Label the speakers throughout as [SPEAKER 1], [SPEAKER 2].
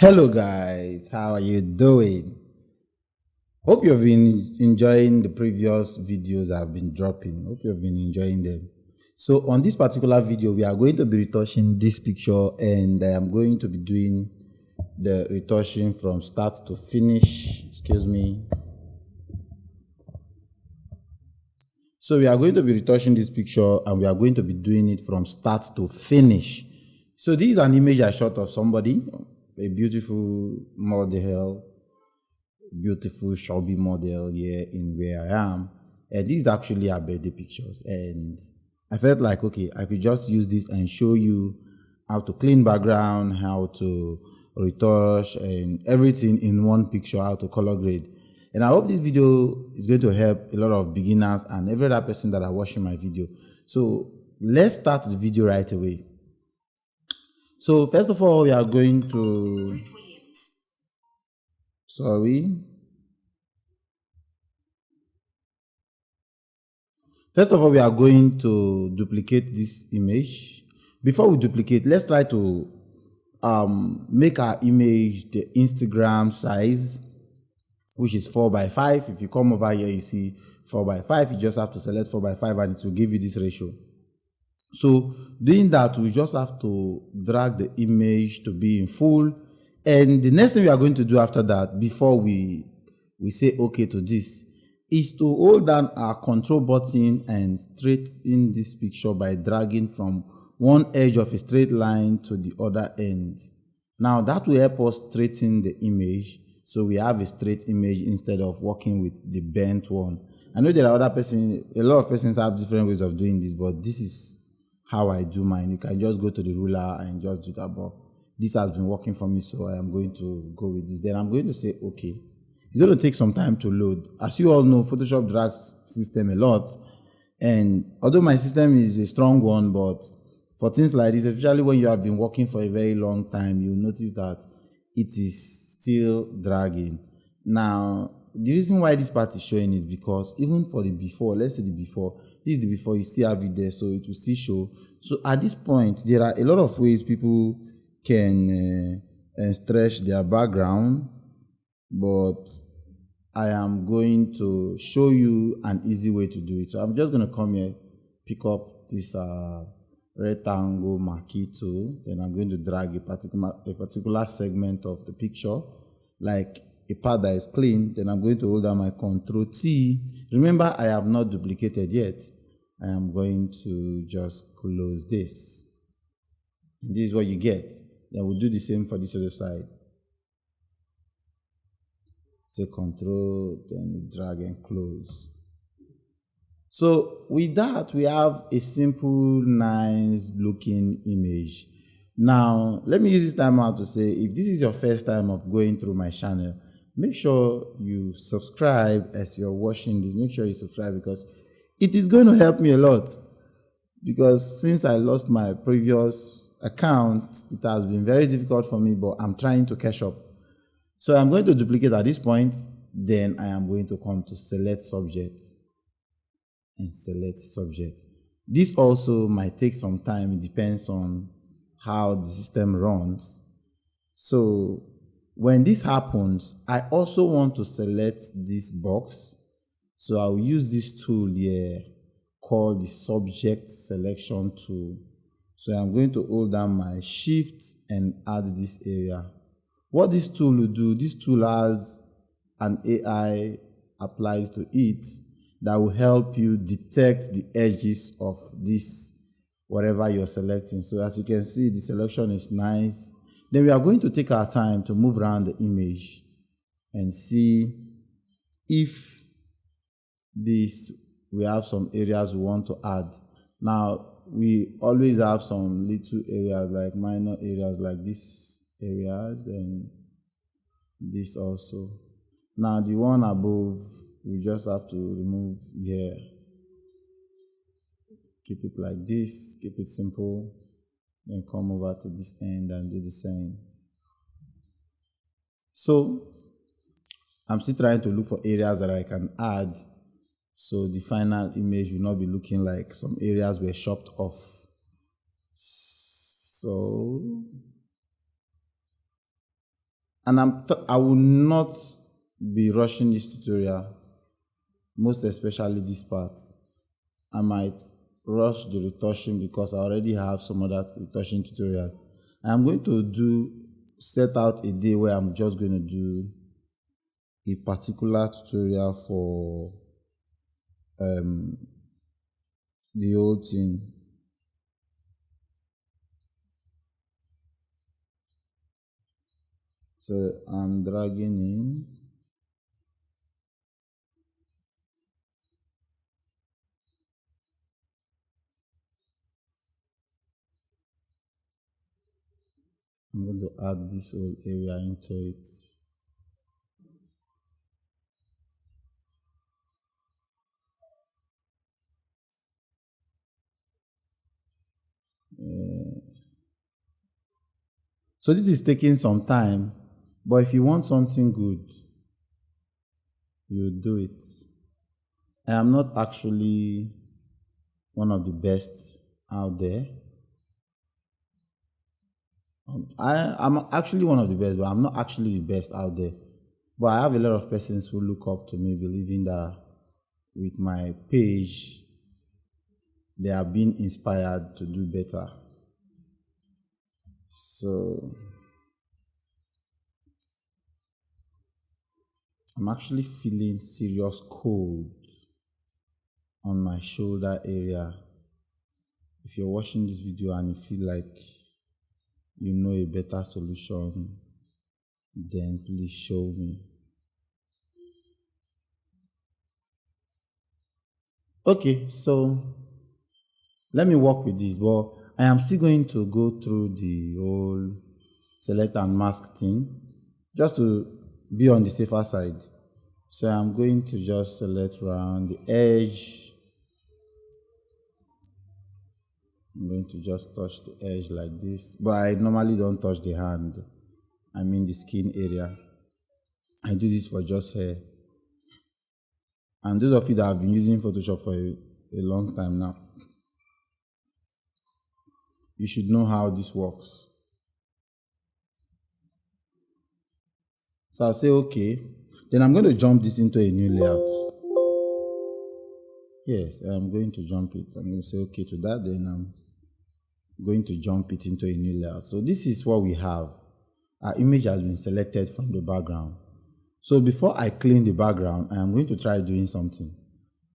[SPEAKER 1] Hello guys, how are you doing? Hope you've been enjoying the previous videos I've been dropping. Hope you've been enjoying them. So on this particular video, we are going to be retouching this picture, and I am going to be doing the retouching from start to finish. Excuse me. So we are going to be retouching this picture, and we are going to be doing it from start to finish. So this is an image I shot of somebody, a beautiful model, beautiful chubby model here in where I am. And these actually are birthday pictures. And I felt like, okay, I could just use this and show you how to clean background, how to retouch, and everything in one picture, how to color grade. And I hope this video is going to help a lot of beginners and every other person that are watching my video. So let's start the video right away. So first of all, we are going to, First of all, we are going to duplicate this image. Before we duplicate, let's try to make our image the Instagram size, which is 4:5. If you come over here, you see 4:5. You just have to select 4:5 and it will give you this ratio. So doing that, we just have to drag the image to be in full. And the next thing we are going to do after that, before we say okay to this, is to hold down our control button and straighten this picture by dragging from one edge of a straight line to the other end. Now that will help us straighten the image, so we have a straight image instead of working with the bent one. I know there are a lot of persons have different ways of doing this, but this is how I do mine. You can just go to the ruler and just do that, but this has been working for me, so I am going to go with this. Then I'm going to say okay. It's going to take some time to load. As you all know, Photoshop drags system a lot, and although my system is a strong one, but for things like this, especially when you have been working for a very long time, you'll notice that it is still dragging. Now, the reason why this part is showing is because even for the before, let's say the before, this is the before, you still have it there, so it will still show. So at this point, there are a lot of ways people can stretch their background, but I am going to show you an easy way to do it. So I'm just going to come here, pick up this rectangle marquee tool, then I'm going to drag a particular segment of the picture, like a part that is clean. Then I'm going to hold down my Ctrl T. Remember, I have not duplicated yet. I am going to just close this. And this is what you get. Then we'll do the same for this other side. Say Ctrl, then drag and close. So with that, we have a simple, nice looking image. Now, let me use this time out to say, if this is your first time of going through my channel, make sure you subscribe as you're watching this. Make sure you subscribe, because it is going to help me a lot. Because since I lost my previous account, it has been very difficult for me, but I'm trying to catch up. So I'm going to duplicate at this point, then I am going to come to select subject and select subject. This also might take some time. It depends on how the system runs. So when this happens, I also want to select this box. So I'll use this tool here called the subject selection tool. So I'm going to hold down my shift and add this area. What this tool will do, this tool has an AI applied to it that will help you detect the edges of this, whatever you're selecting. So as you can see, the selection is nice. Then we are going to take our time to move around the image and see if we have some areas we want to add. Now, we always have some little areas, like minor areas like this areas, and this also. Now the one above, we just have to remove here. Keep it like this, keep it simple, then come over to this end and do the same. So I'm still trying to look for areas that I can add, so the final image will not be looking like some areas were chopped off. So And I will not be rushing this tutorial, most especially this part. I might rush the retouching because I already have some other retouching tutorials. I'm going to set out a day where I'm just going to do a particular tutorial for the whole thing. So I'm dragging in. I'm going to add this whole area into it. So this is taking some time, but if you want something good, you do it. I am not actually one of the best out there. I'm actually one of the best, but I'm not actually the best out there. But I have a lot of persons who look up to me, believing that with my page, they are being inspired to do better. So I'm actually feeling serious cold on my shoulder area. If you're watching this video and you feel like you know a better solution, then please show me. Okay, so let me work with this, but I am still going to go through the whole select and mask thing just to be on the safer side. So I'm going to just select around the edge. I'm going to just touch the edge like this, but I normally don't touch the hand. I mean the skin area. I do this for just hair. And those of you that have been using Photoshop for a long time now, you should know how this works. So I'll say okay. Then I'm going to jump this into a new layout. Yes, I'm going to jump it. I'm going to say okay to that. Then I'm going to jump it into a new layout. So this is what we have. Our image has been selected from the background. So before I clean the background, I am going to try doing something.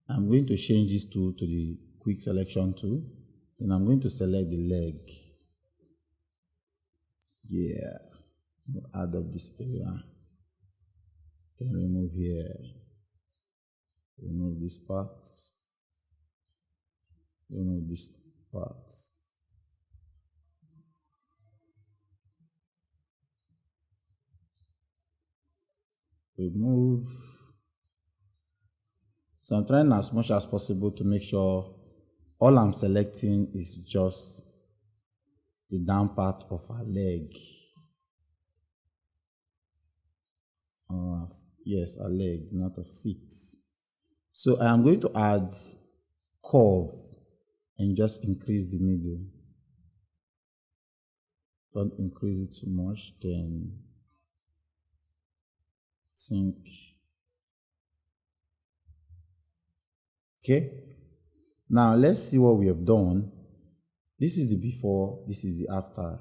[SPEAKER 1] I'm going to change this tool to the quick selection tool. Then I'm going to select the leg. Yeah. Add up this area. Then remove here. Remove this part. Remove this part. Remove. So I'm trying as much as possible to make sure all I'm selecting is just the down part of our leg. Yes, a leg, not a feet. So I am going to add curve and just increase the middle. Don't increase it too much, then think. Okay. Now let's see what we have done. This is the before, this is the after.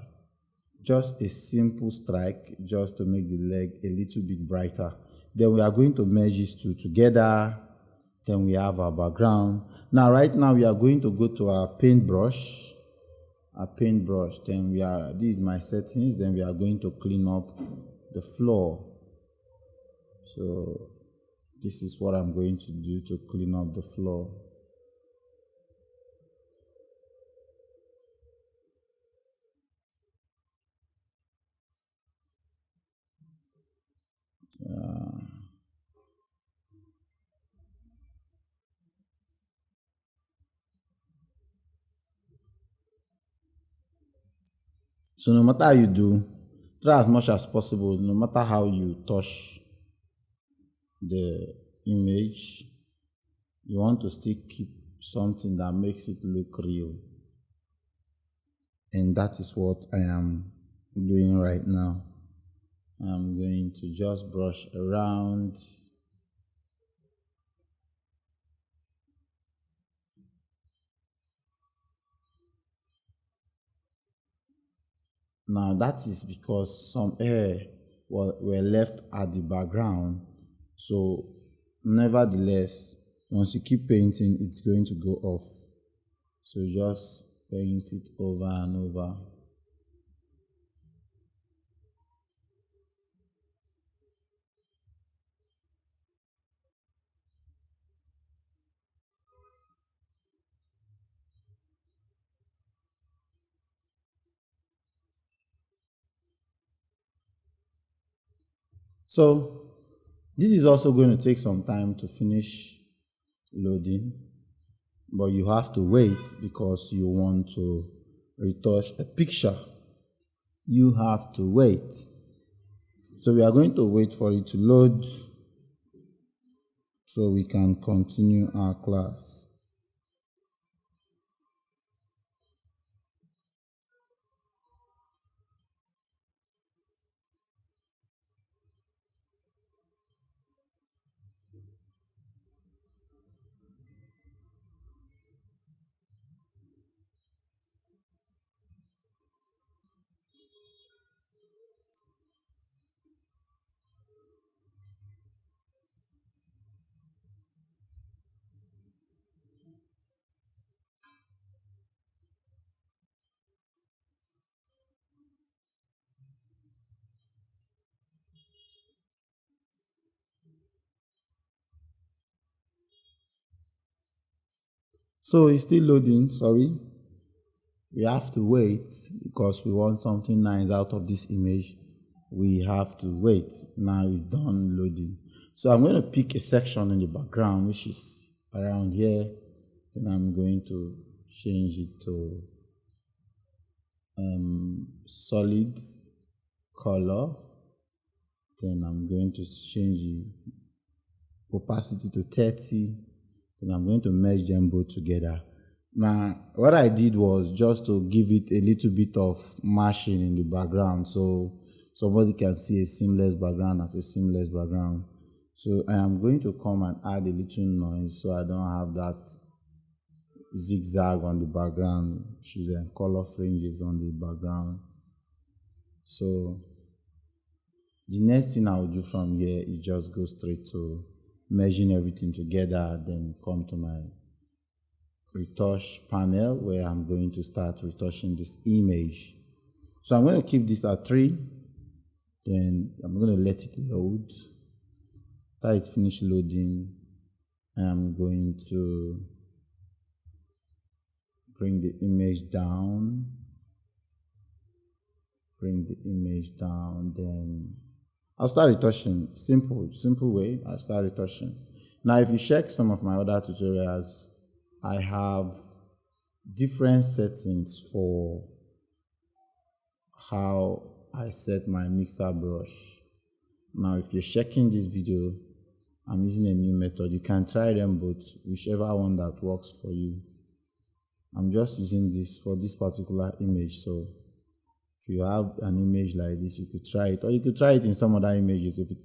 [SPEAKER 1] Just a simple strike just to make the leg a little bit brighter. Then we are going to merge these two together. Then we have our background. Now right now we are going to go to our paintbrush. Then this is my settings. Then we are going to clean up the floor. So this is what I'm going to do to clean up the floor. So no matter how you do, try as much as possible, no matter how you touch the image, you want to still keep something that makes it look real. And that is what I am doing right now. I'm going to just brush around. Now that is because some hair were left at the background. So nevertheless, once you keep painting, it's going to go off. So just paint it over and over. So this is also going to take some time to finish loading, but you have to wait because you want to retouch a picture. You have to wait. So we are going to wait for it to load so we can continue our class. So it's still loading, sorry. We have to wait because we want something nice out of this image. We have to wait. Now it's done loading. So I'm going to pick a section in the background which is around here. Then I'm going to change it to solid color. Then I'm going to change the opacity to 30. Then I'm going to merge them both together. Now, what I did was just to give it a little bit of mashing in the background so somebody can see a seamless background as a seamless background. So I am going to come and add a little noise so I don't have that zigzag on the background, which is color fringes on the background. So the next thing I'll do from here is just go straight to merging everything together, then come to my retouch panel where I'm going to start retouching this image. So I'm going to keep this at 3, then I'm going to let it load. After it's finished loading, I'm going to bring the image down, then I'll start retouching. Simple way, I'll start retouching. Now if you check some of my other tutorials, I have different settings for how I set my mixer brush. Now if you're checking this video, I'm using a new method. You can try them both, whichever one that works for you. I'm just using this for this particular image. So if you have an image like this, you could try it, or you could try it in some other images. If it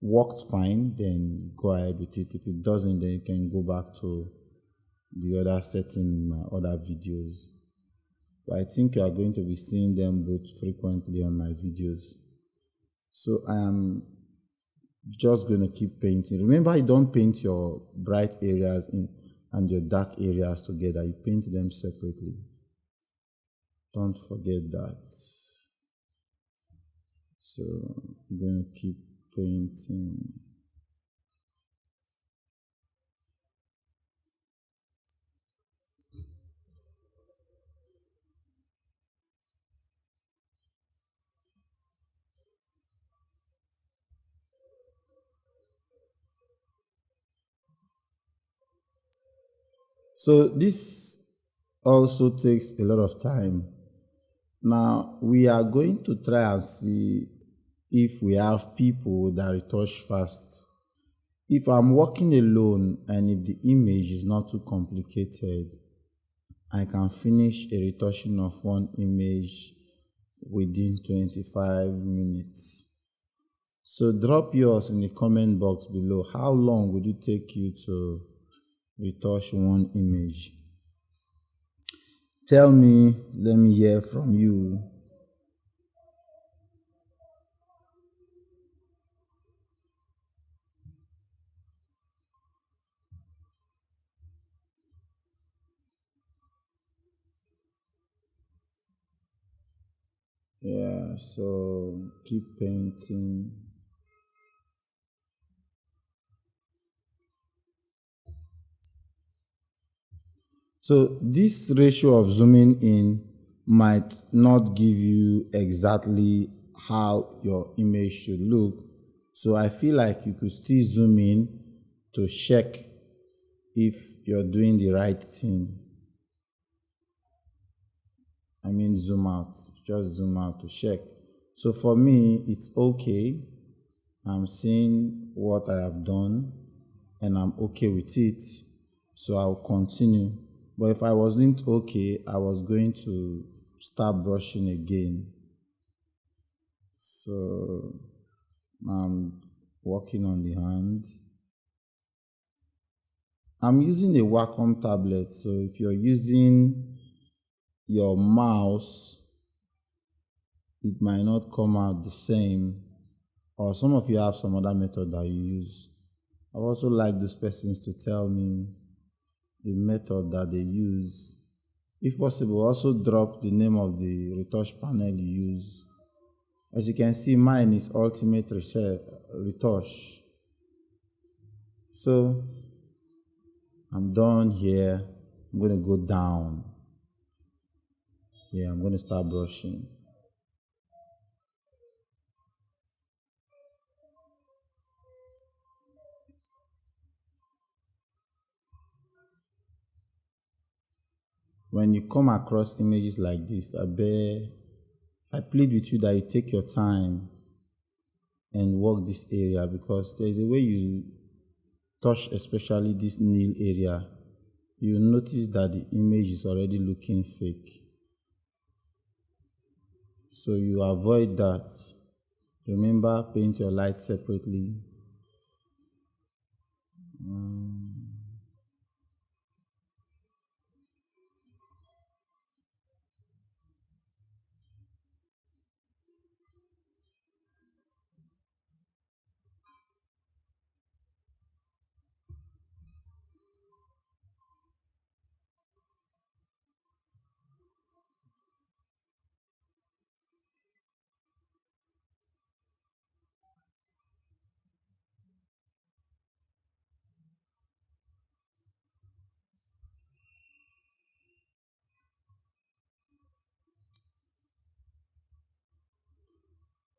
[SPEAKER 1] worked fine, then go ahead with it. If it doesn't, then you can go back to the other setting in my other videos. But I think you are going to be seeing them both frequently on my videos. So I am just going to keep painting. Remember, you don't paint your bright areas and your dark areas together. You paint them separately. Don't forget that. So I'm going to keep painting. So this also takes a lot of time. Now we are going to try and see if we have people that retouch fast. If I'm working alone and if the image is not too complicated, I can finish a retouching of one image within 25 minutes. So drop yours in the comment box below. How long would it take you to retouch one image? Tell me, let me hear from you. Yeah, so keep painting. So this ratio of zooming in might not give you exactly how your image should look. So I feel like you could still zoom in to check if you're doing the right thing. I mean zoom out, just zoom out to check. So for me, it's okay. I'm seeing what I have done and I'm okay with it. So I'll continue. But if I wasn't okay, I was going to start brushing again. So I'm working on the hand. I'm using a Wacom tablet. So if you're using your mouse, it might not come out the same. Or some of you have some other method that you use. I also like those persons to tell me the method that they use. If possible, also drop the name of the retouch panel you use. As you can see, mine is Ultimate Retouch. So I'm done here. I'm going to go down. Yeah, I'm going to start brushing. When you come across images like this, I plead with you that you take your time and work this area, because there is a way you touch, especially this nail area, you notice that the image is already looking fake. So you avoid that. Remember, paint your light separately.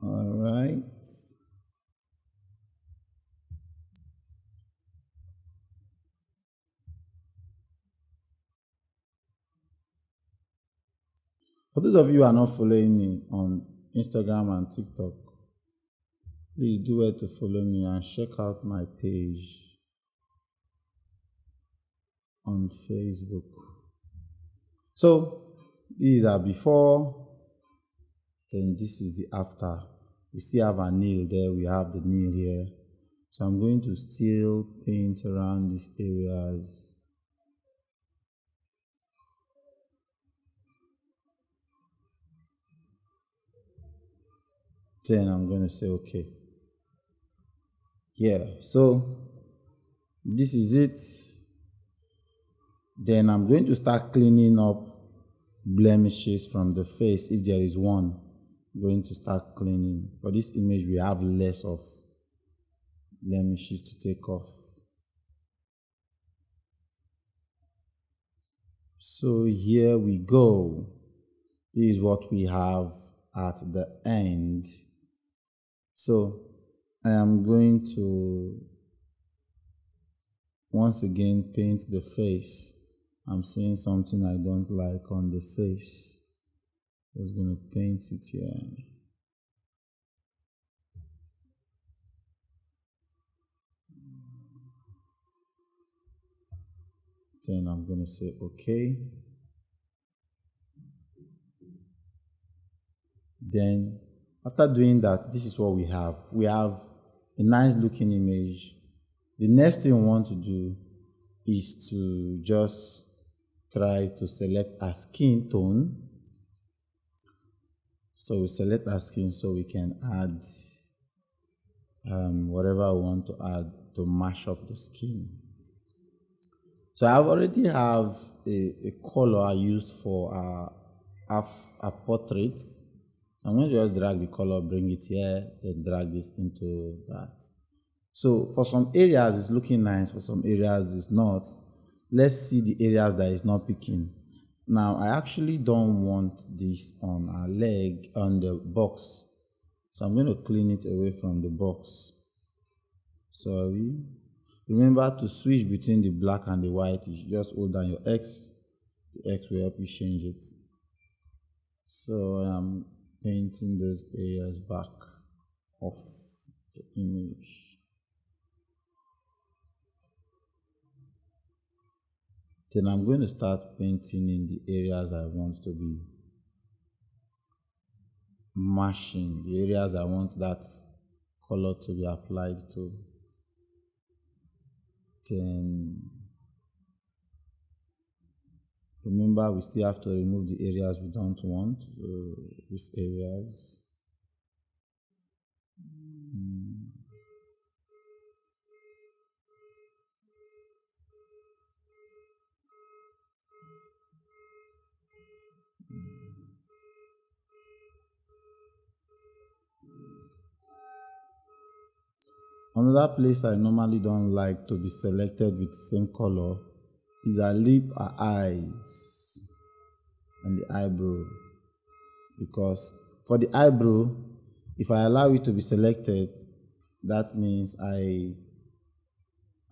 [SPEAKER 1] All right. For those of you who are not following me on Instagram and TikTok, please do it to follow me and check out my page on Facebook. So these are before, then this is the after. We still have a nail there, we have the nail here. So I'm going to still paint around these areas. Then I'm going to say okay. Yeah, so this is it. Then I'm going to start cleaning up blemishes from the face. If there is one, I'm going to start cleaning. For this image, we have less of blemishes to take off. So here we go. This is what we have at the end. So I am going to once again paint the face. I'm seeing something I don't like on the face. Just going to paint it here. Then I'm going to say okay. Then After doing that, this is what we have. We have a nice looking image. The next thing we want to do is to just try to select our skin tone. So we select our skin so we can add whatever we want to add to mash up the skin. So I already have a color I used for a portrait. So I'm going to just drag the color, bring it here, then drag this into that. So for some areas it's looking nice, for some areas it's not. Let's see the areas that is not picking. Now I actually don't want this on our leg, on the box. So I'm going to clean it away from the box. Sorry. Remember to switch between the black and the white. You just hold down your X. The X will help you change it. So I'm painting those areas back of the image. Then I'm going to start painting in the areas I want to be mashing, the areas I want that color to be applied to. Then remember, we still have to remove the areas we don't want. These areas. Another place I normally don't like to be selected with the same color is our lip, our eyes, and the eyebrow. Because for the eyebrow, if I allow it to be selected, that means I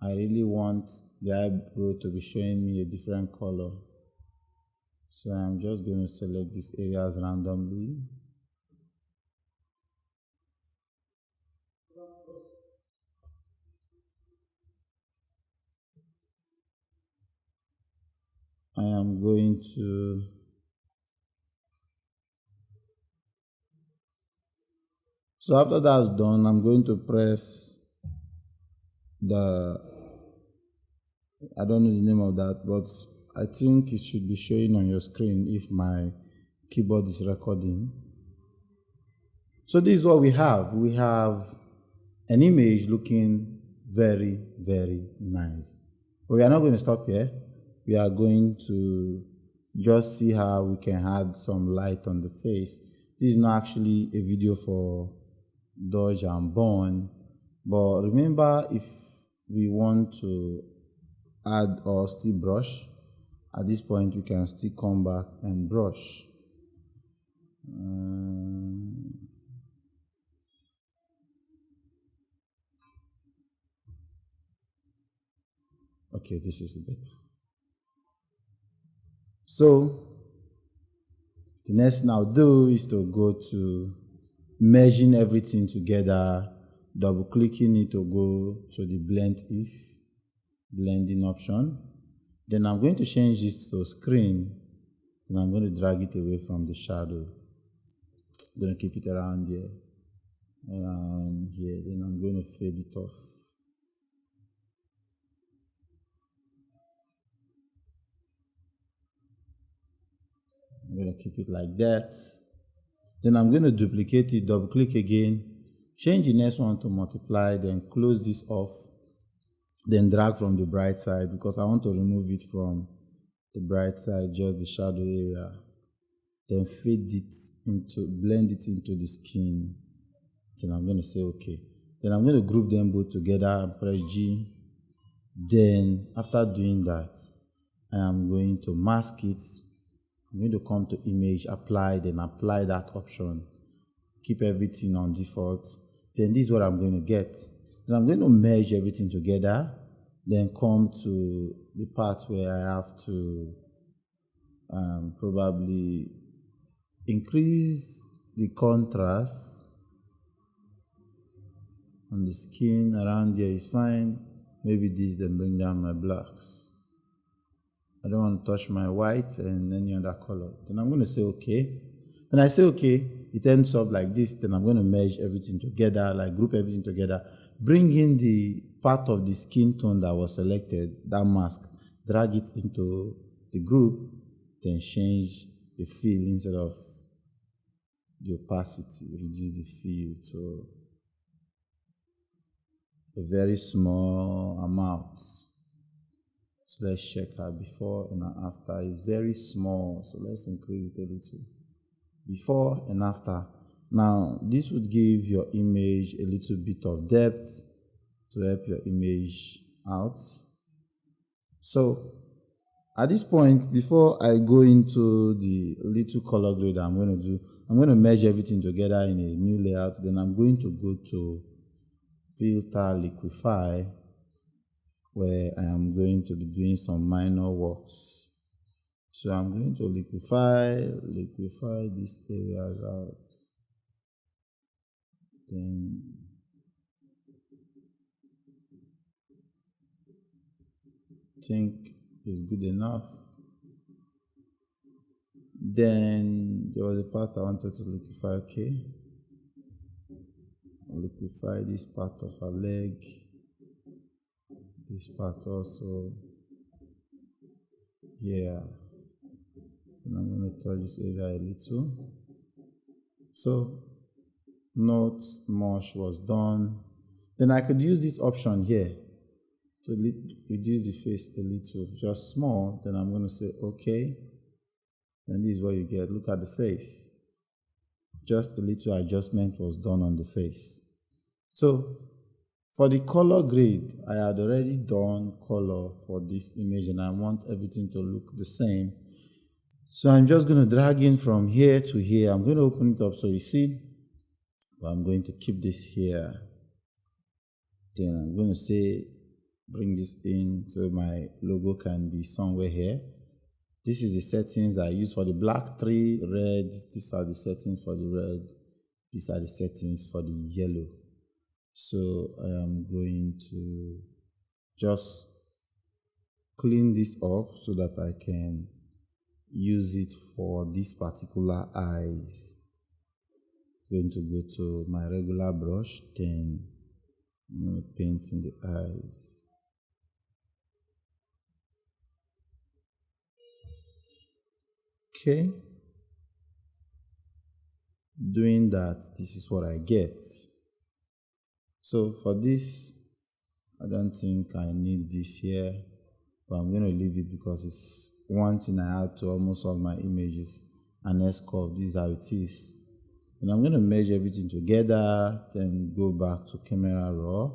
[SPEAKER 1] really want the eyebrow to be showing me a different color. So I'm just going to select these areas randomly. I am going to so after that's done, I'm going to press the, I don't know the name of that, but I think it should be showing on your screen if my keyboard is recording. So this is what we have. We have an image looking very, very nice. But we are not going to stop here. We are going to just see how we can add some light on the face. This is not actually a video for dodge and burn, but remember, if we want to add or still brush, at this point we can still come back and brush. Okay, this is better. So the next thing I'll do is to go to merging everything together, double clicking it to go to the blending option. Then I'm going to change this to screen, and I'm going to drag it away from the shadow. I'm going to keep it around here, then I'm going to fade it off. I'm going to keep it like that. Then I'm going to duplicate it, double click again, change the next one to multiply, then close this off, then drag from the bright side because I want to remove it from the bright side, just the shadow area. Then fade it into, blend it into the skin. Then I'm going to say okay. Then I'm going to group them both together and press G. Then after doing that, I am going to mask it. I'm going to come to image, apply, then apply that option. Keep everything on default. Then this is what I'm going to get. Then I'm going to merge everything together. Then come to the part where I have to probably increase the contrast on the skin around here is fine. Maybe this, then bring down my blacks. I don't want to touch my white and any other color. Then I'm going to say okay. When I say okay, it ends up like this, then I'm going to merge everything together, like group everything together, bring in the part of the skin tone that was selected, that mask, drag it into the group, then change the fill instead of the opacity, reduce the fill to a very small amount. So let's check our before and after. It's very small, so let's increase it a little. Before and after. Now, this would give your image a little bit of depth to help your image out. So, at this point, before I go into the little color grade I'm going to do, I'm going to merge everything together in a new layout. Then I'm going to go to Filter Liquify, where I am going to be doing some minor works. So I'm going to liquify these areas out. Then think is good enough. Then there was a part I wanted to liquify. Okay, I'll liquify this part of her leg, this part also. Yeah, and I'm going to touch this area a little. So not much was done. Then I could use this option here to reduce the face a little, just small. Then I'm going to say okay, and this is what you get. Look at the face. Just a little adjustment was done on the face. So for the color grade, I had already done color for this image and I want everything to look the same. So I'm just going to drag in from here to here. I'm going to open it up so you see, but I'm going to keep this here. Then I'm going to say, bring this in so my logo can be somewhere here. This is the settings I use for the black 3, red. These are the settings for the red. These are the settings for the yellow. So I am going to just clean this up so that I can use it for this particular eyes. I'm going to go to my regular brush, then I'm going to paint in the eyes. Okay. Doing that, this is what I get. So for this, I don't think I need this here, but I'm going to leave it because it's one thing I add to almost all my images. An S-curve, this is how it is. And I'm going to merge everything together, then go back to Camera Raw,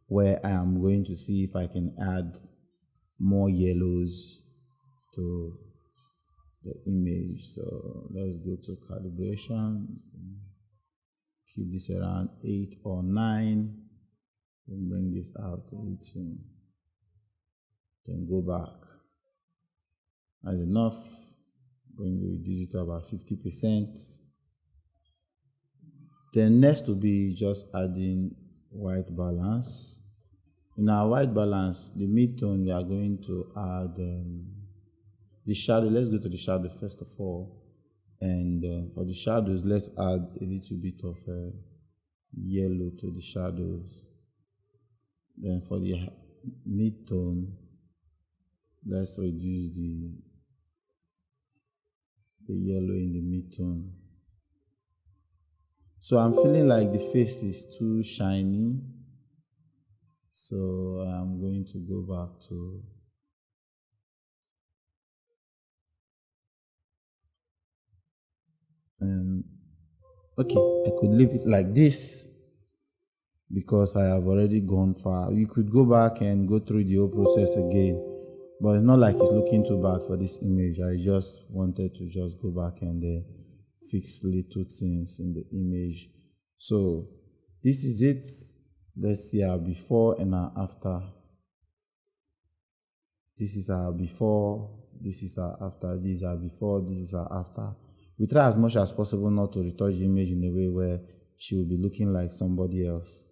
[SPEAKER 1] where I am going to see if I can add more yellows to the image. So let's go to calibration. Keep this around 8 or 9, then bring this out a little, then go back. That's enough. Reduce it to about 50%. Then next will be just adding white balance. In our white balance, the mid-tone, we are going to add the shadow. Let's go to the shadow first of all. And for the shadows, let's add a little bit of yellow to the shadows. Then for the mid-tone, let's reduce the yellow in the mid-tone. So I'm feeling like the face is too shiny. So I'm going to go back to okay, I could leave it like this because I have already gone far. You could go back and go through the whole process again, but it's not like it's looking too bad for this image. I just wanted to just go back and fix little things in the image. So this is it. Let's see our before and our after. This is our before, this is our after, this is our before, this is our after. We try as much as possible not to retouch the image in a way where she will be looking like somebody else.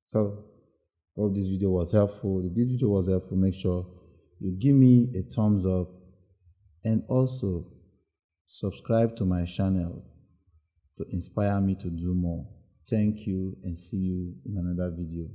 [SPEAKER 1] So, hope this video was helpful. If this video was helpful, make sure you give me a thumbs up and also subscribe to my channel to inspire me to do more. Thank you and see you in another video.